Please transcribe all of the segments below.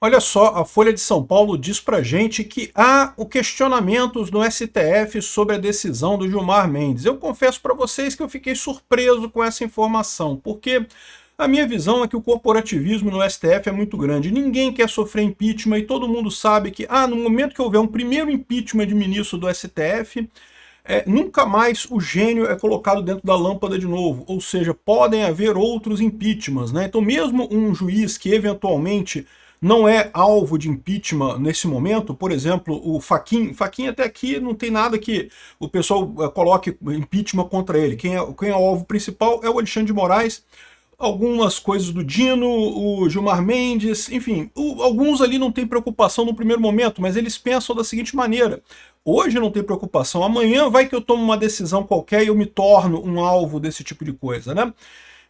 Olha só, a Folha de São Paulo diz pra gente que há questionamentos no STF sobre a decisão do Gilmar Mendes. Eu confesso para vocês que eu fiquei surpreso com essa informação, porque a minha visão é que o corporativismo no STF é muito grande. Ninguém quer sofrer impeachment e todo mundo sabe que, no momento que houver um primeiro impeachment de ministro do STF, nunca mais o gênio é colocado dentro da lâmpada de novo, ou seja, podem haver outros impeachments, né? Então mesmo um juiz que eventualmente não é alvo de impeachment nesse momento, por exemplo, o Fachin até aqui não tem nada que o pessoal coloque impeachment contra ele. Quem é o alvo principal é o Alexandre de Moraes, algumas coisas do Dino, o Gilmar Mendes, enfim, alguns ali não tem preocupação no primeiro momento, mas eles pensam da seguinte maneira: hoje não tem preocupação, amanhã vai que eu tomo uma decisão qualquer e eu me torno um alvo desse tipo de coisa, né?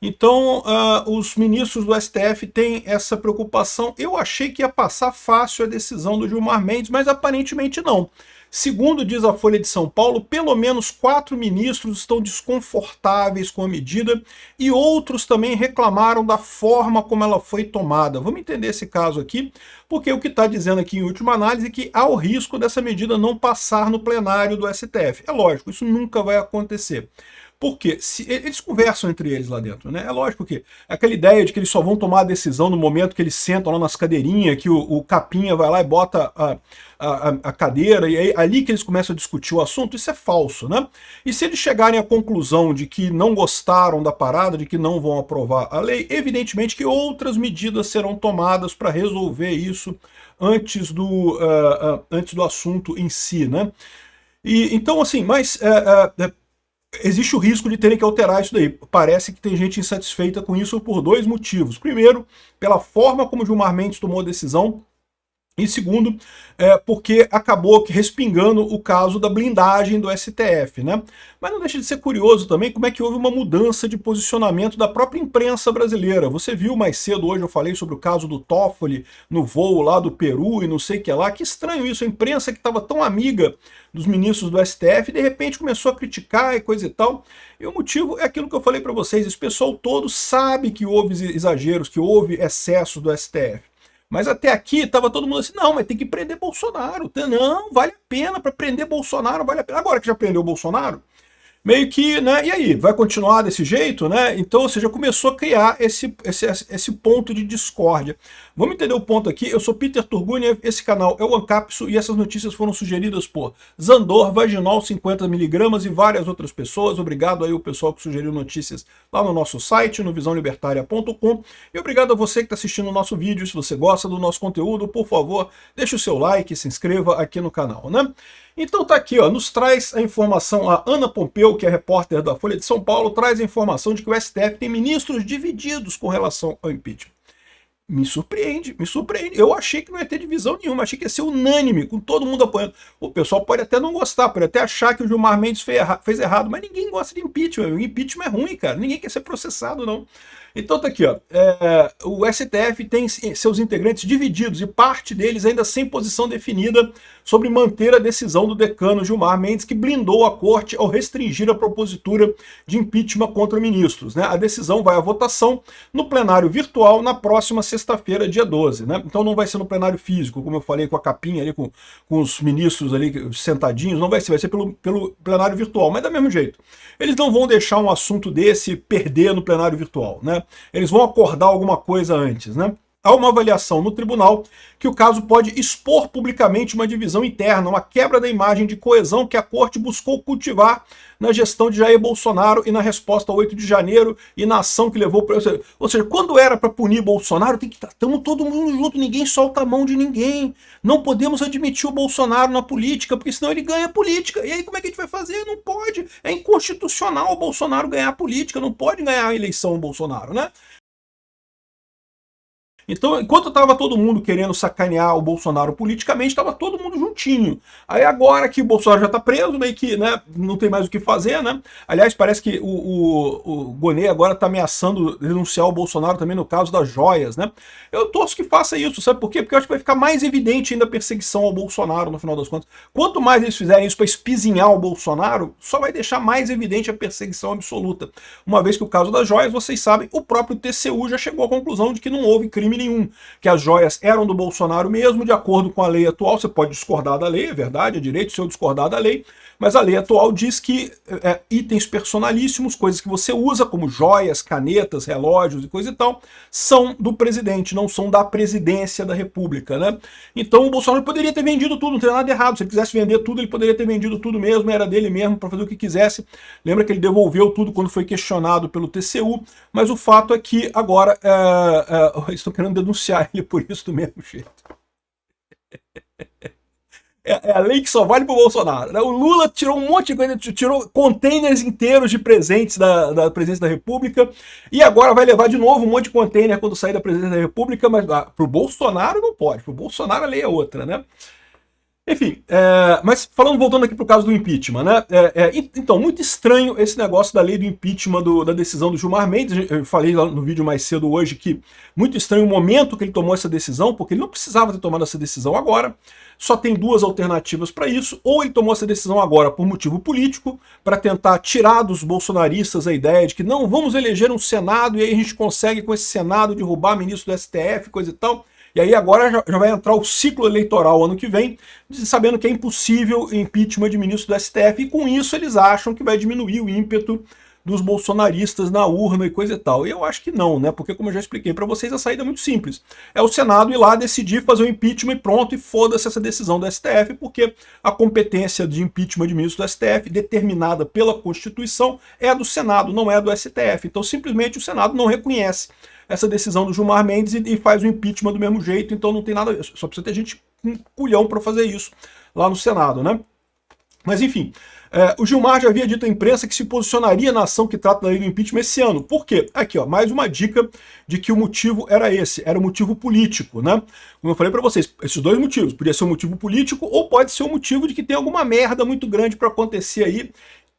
Então, os ministros do STF têm essa preocupação. Eu achei que ia passar fácil a decisão do Gilmar Mendes, mas aparentemente não. Segundo diz a Folha de São Paulo, pelo menos 4 ministros estão desconfortáveis com a medida e outros também reclamaram da forma como ela foi tomada. Vamos entender esse caso aqui, porque o que está dizendo aqui em última análise é que há o risco dessa medida não passar no plenário do STF. É lógico, isso nunca vai acontecer. Porque eles conversam entre eles lá dentro, né? É lógico que aquela ideia de que eles só vão tomar a decisão no momento que eles sentam lá nas cadeirinhas, que o capinha vai lá e bota a cadeira, e aí ali que eles começam a discutir o assunto, isso é falso, né? E se eles chegarem à conclusão de que não gostaram da parada, de que não vão aprovar a lei, evidentemente que outras medidas serão tomadas para resolver isso antes do assunto em si, né? E, então, assim, mas existe o risco de terem que alterar isso daí. Parece que tem gente insatisfeita com isso por 2 motivos. Primeiro, pela forma como Gilmar Mendes tomou a decisão, e segundo, porque acabou respingando o caso da blindagem do STF, né? Mas não deixa de ser curioso também como é que houve uma mudança de posicionamento da própria imprensa brasileira. Você viu mais cedo, hoje eu falei sobre o caso do Toffoli no voo lá do Peru e não sei o que lá. Que estranho isso, a imprensa que estava tão amiga dos ministros do STF, de repente começou a criticar e coisa e tal. E o motivo é aquilo que eu falei para vocês, esse pessoal todo sabe que houve exageros, que houve excesso do STF. Mas até aqui estava todo mundo assim, não, mas tem que prender Bolsonaro. Não, vale a pena, para prender Bolsonaro, vale a pena. Agora que já prendeu Bolsonaro, meio que, né, e aí, vai continuar desse jeito, né? Então, ou seja, começou a criar esse ponto de discórdia. Vamos entender o ponto aqui. Eu sou Peter Turguniev, esse canal é o Ancapso e essas notícias foram sugeridas por Zandor, Vaginol 50mg e várias outras pessoas. Obrigado aí o pessoal que sugeriu notícias lá no nosso site, no visãolibertaria.com. E obrigado a você que está assistindo o nosso vídeo. Se você gosta do nosso conteúdo, por favor, deixe o seu like e se inscreva aqui no canal, né? Então tá aqui, ó, nos traz a informação, a Ana Pompeu, que é repórter da Folha de São Paulo, traz a informação de que o STF tem ministros divididos com relação ao impeachment. Me surpreende, me surpreende. Eu achei que não ia ter divisão nenhuma, achei que ia ser unânime, com todo mundo apoiando. O pessoal pode até não gostar, pode até achar que o Gilmar Mendes fez errado, mas ninguém gosta de impeachment. O impeachment é ruim, cara. Ninguém quer ser processado, não. Então tá aqui, ó. O STF tem seus integrantes divididos e parte deles ainda sem posição definida sobre manter a decisão do decano Gilmar Mendes, que blindou a corte ao restringir a propositura de impeachment contra ministros, né? A decisão vai à votação no plenário virtual na próxima sexta-feira, dia 12, né? Então não vai ser no plenário físico, como eu falei, com a capinha ali, com os ministros ali sentadinhos, não vai ser pelo plenário virtual, mas da mesmo jeito. Eles não vão deixar um assunto desse perder no plenário virtual, né? Eles vão acordar alguma coisa antes, né? Há uma avaliação no tribunal que o caso pode expor publicamente uma divisão interna, uma quebra da imagem de coesão que a corte buscou cultivar na gestão de Jair Bolsonaro e na resposta ao 8 de janeiro e na ação que levou... Ou seja, quando era para punir Bolsonaro, tem que estar todo mundo junto, ninguém solta a mão de ninguém. Não podemos admitir o Bolsonaro na política, porque senão ele ganha a política. E aí como é que a gente vai fazer? Não pode. É inconstitucional o Bolsonaro ganhar a política, não pode ganhar a eleição o Bolsonaro, né? Então, enquanto estava todo mundo querendo sacanear o Bolsonaro politicamente, estava todo mundo juntinho. Aí agora que o Bolsonaro já está preso, meio que, né, não tem mais o que fazer, né? Aliás, parece que o Gonê agora está ameaçando denunciar o Bolsonaro também no caso das joias, né? Eu torço que faça isso, sabe por quê? Porque eu acho que vai ficar mais evidente ainda a perseguição ao Bolsonaro, no final das contas. Quanto mais eles fizerem isso para espizinhar o Bolsonaro, só vai deixar mais evidente a perseguição absoluta. Uma vez que o caso das joias, vocês sabem, o próprio TCU já chegou à conclusão de que não houve crime nenhum, que as joias eram do Bolsonaro mesmo, de acordo com a lei atual. Você pode discordar da lei, é verdade, é direito seu discordar da lei, mas a lei atual diz que itens personalíssimos, coisas que você usa, como joias, canetas, relógios e coisa e tal, são do presidente, não são da presidência da República, né? Então o Bolsonaro poderia ter vendido tudo, não tem nada errado. Se ele quisesse vender tudo, ele poderia ter vendido tudo mesmo, era dele mesmo, para fazer o que quisesse. Lembra que ele devolveu tudo quando foi questionado pelo TCU, mas o fato é que agora eles estão querendo denunciar ele por isso do mesmo jeito. É a lei que só vale pro Bolsonaro, né? O Lula tirou um monte de coisa, tirou containers inteiros de presentes da presidência da República, e agora vai levar de novo um monte de container quando sair da presidência da República, mas pro Bolsonaro não pode, pro Bolsonaro a lei é outra, né? Enfim, mas voltando aqui para o caso do impeachment, né? Então, muito estranho esse negócio da lei do impeachment, da decisão do Gilmar Mendes. Eu falei lá no vídeo mais cedo hoje que muito estranho o momento que ele tomou essa decisão, porque ele não precisava ter tomado essa decisão agora. Só tem duas alternativas para isso: ou ele tomou essa decisão agora por motivo político, para tentar tirar dos bolsonaristas a ideia de que não, vamos eleger um Senado e aí a gente consegue com esse Senado derrubar ministro do STF, coisa e tal. E aí agora já vai entrar o ciclo eleitoral ano que vem, sabendo que é impossível impeachment de ministro do STF, e com isso eles acham que vai diminuir o ímpeto dos bolsonaristas na urna e coisa e tal. E eu acho que não, né? Porque, como eu já expliquei para vocês, a saída é muito simples. É o Senado ir lá decidir fazer o impeachment e pronto, e foda-se essa decisão do STF, porque a competência de impeachment de ministro do STF, determinada pela Constituição, é do Senado, não é do STF. Então, simplesmente, o Senado não reconhece essa decisão do Gilmar Mendes e faz o impeachment do mesmo jeito, então não tem nada a ver. Só precisa ter gente com culhão para fazer isso lá no Senado, né? Mas enfim, o Gilmar já havia dito à imprensa que se posicionaria na ação que trata da lei do impeachment esse ano. Por quê? Aqui, ó, mais uma dica de que o motivo era esse, era o motivo político, né? Como eu falei para vocês, esses dois motivos, podia ser um motivo político ou pode ser um motivo de que tem alguma merda muito grande para acontecer aí.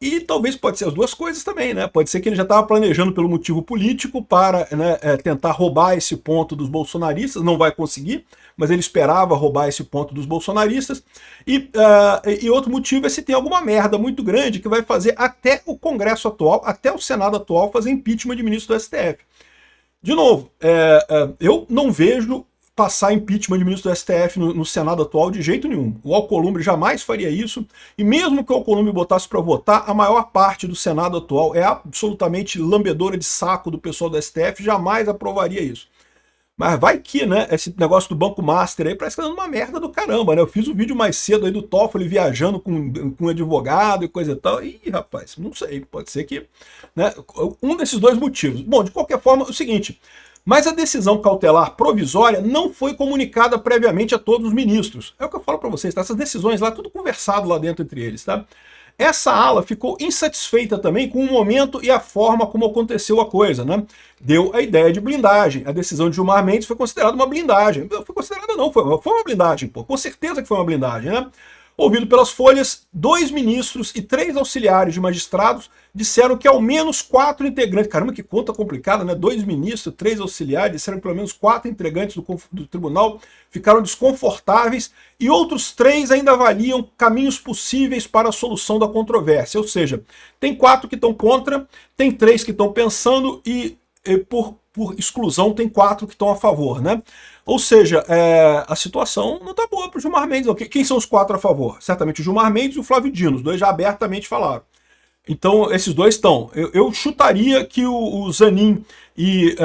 E talvez pode ser as duas coisas também, né? Pode ser que ele já estava planejando pelo motivo político para, né, tentar roubar esse ponto dos bolsonaristas, não vai conseguir, mas ele esperava roubar esse ponto dos bolsonaristas. E outro motivo é se tem alguma merda muito grande que vai fazer até o Congresso atual, até o Senado atual, fazer impeachment de ministro do STF. De novo, eu não vejo passar impeachment de ministro do STF no Senado atual de jeito nenhum. O Alcolumbre jamais faria isso, e mesmo que o Alcolumbre botasse para votar, a maior parte do Senado atual é absolutamente lambedora de saco do pessoal do STF, jamais aprovaria isso. Mas vai que, né, esse negócio do Banco Master aí parece que tá dando uma merda do caramba, né? Eu fiz um vídeo mais cedo aí do Toffoli viajando com um advogado e coisa e tal. Ih, rapaz, não sei, pode ser que, né, um desses dois motivos. Bom, de qualquer forma, é o seguinte: mas a decisão cautelar provisória não foi comunicada previamente a todos os ministros. É o que eu falo para vocês, tá? Essas decisões lá, tudo conversado lá dentro entre eles, tá? Essa ala ficou insatisfeita também com o momento e a forma como aconteceu a coisa, né? Deu a ideia de blindagem. A decisão de Gilmar Mendes foi considerada uma blindagem. Não foi considerada não, foi uma blindagem, pô. Com certeza que foi uma blindagem, né? Ouvido pelas Folhas, 2 ministros e 3 auxiliares de magistrados disseram que ao menos 4 integrantes, caramba, que conta complicada, né? 2 ministros, 3 auxiliares, disseram que pelo menos 4 integrantes do tribunal ficaram desconfortáveis e outros 3 ainda avaliam caminhos possíveis para a solução da controvérsia. Ou seja, tem 4 que estão contra, tem 3 que estão pensando e por exclusão tem 4 que estão a favor, né? Ou seja, a situação não está boa para o Gilmar Mendes. Não. Quem são os 4 a favor? Certamente o Gilmar Mendes e o Flávio Dino, os dois já abertamente falaram. Então, esses dois estão. Eu chutaria que o Zanin e...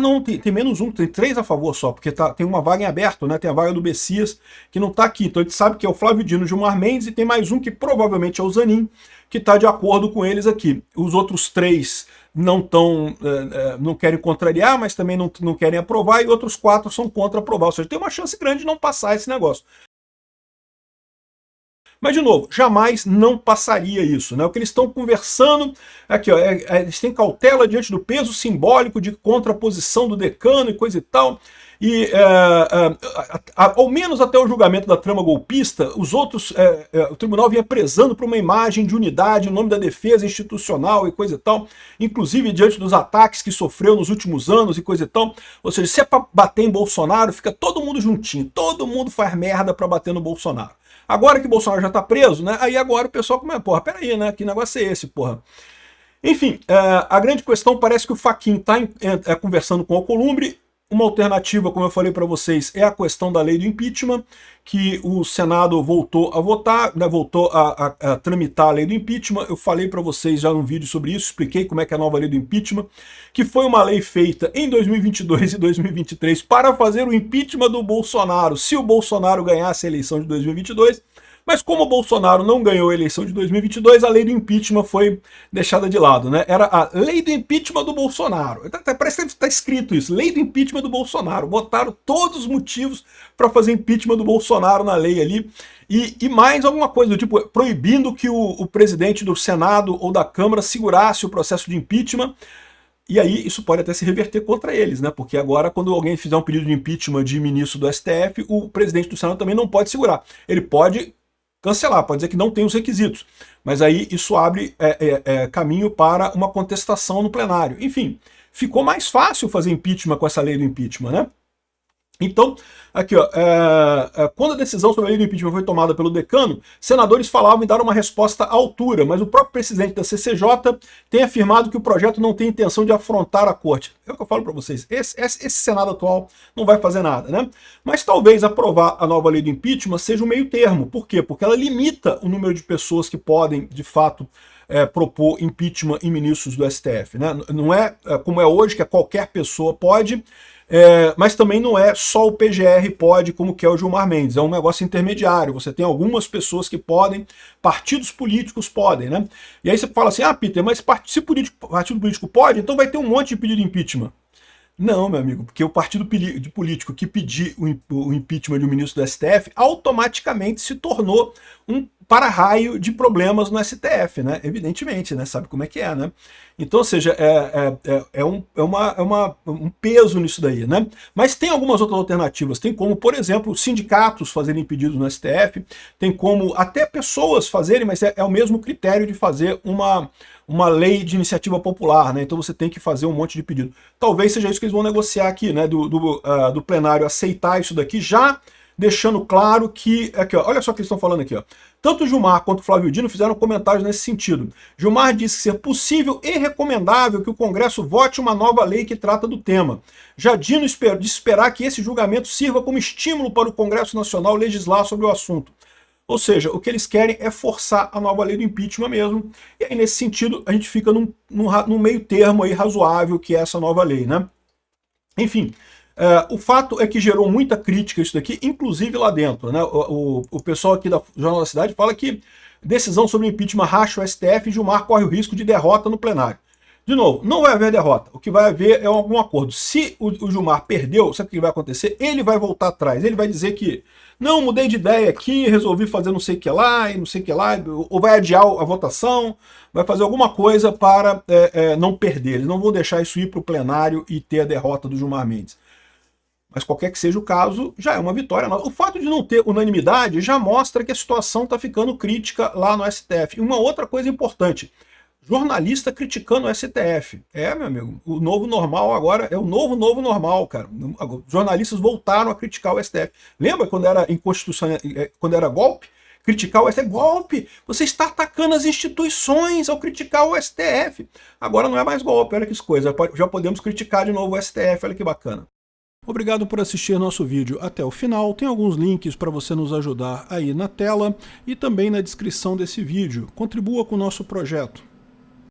não, tem menos um, tem 3 a favor só, porque tem uma vaga em aberto, né? Tem a vaga do Bessias, que não está aqui. Então, a gente sabe que é o Flávio Dino e o Gilmar Mendes, e tem mais um que provavelmente é o Zanin, que está de acordo com eles aqui. Os outros 3 não querem contrariar, mas também não querem aprovar, e outros 4 são contra aprovar. Ou seja, tem uma chance grande de não passar esse negócio. Mas, de novo, jamais não passaria isso, né? O que eles estão conversando aqui, ó, eles têm cautela diante do peso simbólico de contraposição do decano e coisa e tal. E ao menos até o julgamento da trama golpista, os outros, o tribunal vinha prezando por uma imagem de unidade em nome da defesa institucional e coisa e tal, inclusive diante dos ataques que sofreu nos últimos anos e coisa e tal. Ou seja, se é para bater em Bolsonaro, fica todo mundo juntinho, todo mundo faz merda para bater no Bolsonaro. Agora que o Bolsonaro já tá preso, né? Aí agora o pessoal começa, porra, peraí, né? Que negócio é esse, porra? Enfim, a grande questão parece que o Fachin tá conversando com o Alcolumbre. Uma alternativa, como eu falei para vocês, é a questão da lei do impeachment, que o Senado voltou a votar, né, voltou a tramitar a lei do impeachment. Eu falei para vocês já num vídeo sobre isso, expliquei como é que é a nova lei do impeachment, que foi uma lei feita em 2022 e 2023 para fazer o impeachment do Bolsonaro, se o Bolsonaro ganhasse a eleição de 2022. Mas como o Bolsonaro não ganhou a eleição de 2022, a lei do impeachment foi deixada de lado, né? Era a lei do impeachment do Bolsonaro. Parece que está escrito isso, lei do impeachment do Bolsonaro. Botaram todos os motivos para fazer impeachment do Bolsonaro na lei ali. E mais alguma coisa, do tipo, proibindo que o presidente do Senado ou da Câmara segurasse o processo de impeachment. E aí isso pode até se reverter contra eles, né? Porque agora, quando alguém fizer um pedido de impeachment de ministro do STF, o presidente do Senado também não pode segurar. Ele pode cancelar, pode dizer que não tem os requisitos, mas aí isso abre caminho para uma contestação no plenário. Enfim, ficou mais fácil fazer impeachment com essa lei do impeachment, né? Então, aqui, ó, quando a decisão sobre a lei do impeachment foi tomada pelo decano, senadores falavam em dar uma resposta à altura, mas o próprio presidente da CCJ tem afirmado que o projeto não tem intenção de afrontar a corte. É o que eu falo para vocês, esse Senado atual não vai fazer nada, né? Mas talvez aprovar a nova lei do impeachment seja um meio termo. Por quê? Porque ela limita o número de pessoas que podem, de fato, propor impeachment em ministros do STF, né? Não é como é hoje, que qualquer pessoa pode. Mas também não é só o PGR pode, como que é o Gilmar Mendes, é um negócio intermediário, você tem algumas pessoas que podem, partidos políticos podem, né? E aí você fala assim, Peter, mas se partido político pode, então vai ter um monte de pedido de impeachment. Não, meu amigo, porque o partido político que pedir o impeachment de um ministro do STF automaticamente se tornou um para-raio de problemas no STF, né? Evidentemente, né? Sabe como é que é, né? Então, ou seja, um peso nisso daí, né? Mas tem algumas outras alternativas. Tem como, por exemplo, sindicatos fazerem pedidos no STF, tem como até pessoas fazerem, mas é o mesmo critério de fazer uma lei de iniciativa popular, né? Então você tem que fazer um monte de pedido. Talvez seja isso que eles vão negociar aqui, né? Do plenário aceitar isso daqui, já deixando claro que... Aqui, ó, olha só o que eles estão falando aqui, ó. Tanto o Gilmar quanto o Flávio Dino fizeram comentários nesse sentido. Gilmar disse ser possível e recomendável que o Congresso vote uma nova lei que trata do tema. Já Dino disse esperar que esse julgamento sirva como estímulo para o Congresso Nacional legislar sobre o assunto. Ou seja, o que eles querem é forçar a nova lei do impeachment mesmo. E aí, nesse sentido, a gente fica num meio termo aí razoável, que é essa nova lei, né? Enfim, o fato é que gerou muita crítica isso daqui, inclusive lá dentro, né? O pessoal aqui da Jornal da Cidade fala que decisão sobre impeachment racha o STF e Gilmar corre o risco de derrota no plenário. De novo, não vai haver derrota. O que vai haver é algum acordo. Se o Gilmar perdeu, sabe o que vai acontecer? Ele vai voltar atrás. Ele vai dizer que não, mudei de ideia aqui, resolvi fazer não sei o que lá, e não sei o que lá, ou vai adiar a votação, vai fazer alguma coisa para não perder. Eles não vão deixar isso ir para o plenário e ter a derrota do Gilmar Mendes. Mas qualquer que seja o caso, já é uma vitória. O fato de não ter unanimidade já mostra que a situação está ficando crítica lá no STF. E uma outra coisa importante, jornalista criticando o STF. Meu amigo, o novo normal agora é o novo normal, cara. Os jornalistas voltaram a criticar o STF. Lembra quando era inconstitucional, quando era golpe? Criticar o STF, golpe! Você está atacando as instituições ao criticar o STF. Agora não é mais golpe, olha que coisa. Já podemos criticar de novo o STF, olha que bacana. Obrigado por assistir nosso vídeo até o final. Tem alguns links para você nos ajudar aí na tela e também na descrição desse vídeo. Contribua com o nosso projeto.